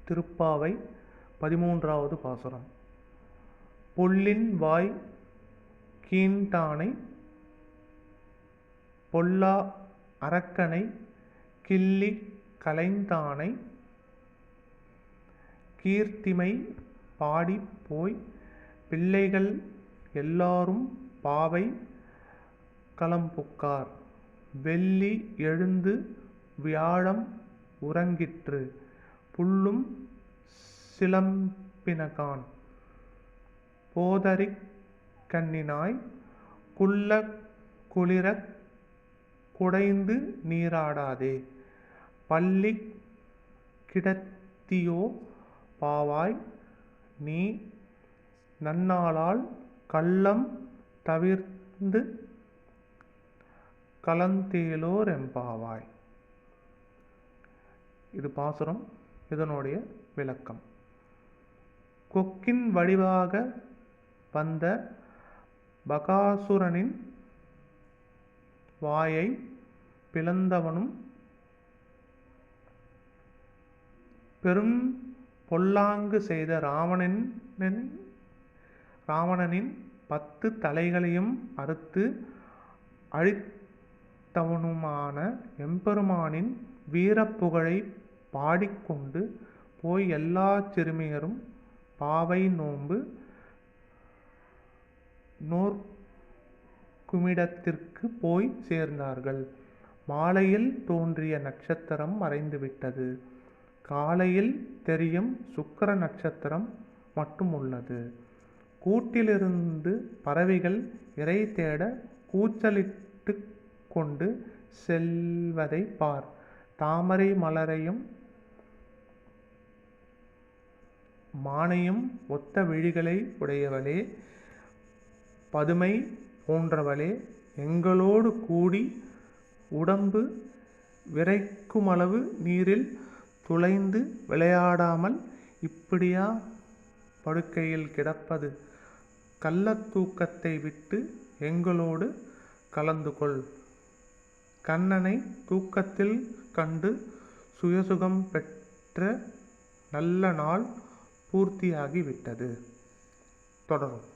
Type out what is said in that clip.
திருப்பாவை 13வது பாசுரம். பொல்லின் வாய் கீண்டானை பொல்லா அரக்கனை கிள்ளிக் களைந்தானை கீர்த்திமை பாடிப் போய் பிள்ளைகள் எல்லாரும் பாவை களம்புக்கார். வெள்ளி எழுந்து வியாழம் உறங்கிற்று புல்லும் சிலம்பினகான் போதரிக் கண்ணினாய் குள்ளக் குளிரக் குடைந்து நீராடாதே பள்ளிக் கிடத்தியோ பாவாய் நீ நன்னாளால் கள்ளம் தவிர்ந்து கலந்தேலோர் எம்பாவாய். இது பாசுரம். இதனுடைய விளக்கம். கொக்கின் வடிவாக வந்த பகாசுரனின் வாயை பிளந்தவனும் பெரும் பொல்லாங்கு செய்த ராவணனின் 10 தலைகளையும் அறுத்து அழித்தவனுமான எம்பெருமானின் வீரப்புகழை பாடிக்கொண்டு போய் எல்லா சிறுமியரும் பாவை நோன்பு நோர்க்குமிடத்திற்கு போய் சேர்ந்தார்கள். மாலையில் தோன்றிய நட்சத்திரம் மறைந்துவிட்டது. காலையில் தெரியும் சுக்கிர நட்சத்திரம் மட்டும் உள்ளது. கூட்டிலிருந்து பறவைகள் இரை தேட கூச்சலிட்டு கொண்டு செல்வதை பார். தாமரை மலரையும் மானையும் ஒத்த விழிகளை உடையவளே, பதுமை போன்றவளே, எங்களோடு கூடி உடம்பு விரைக்குமளவு நீரில் துளைந்து விளையாடாமல் இப்படியா படுக்கையில் கிடப்பது? கள்ளத்தூக்கத்தை விட்டு எங்களோடு கலந்து கொள். கண்ணனை தூக்கத்தில் கண்டு சுயசுகம் பெற்ற நல்ல நாள் பூர்த்தியாகிவிட்டது. தொடரும்.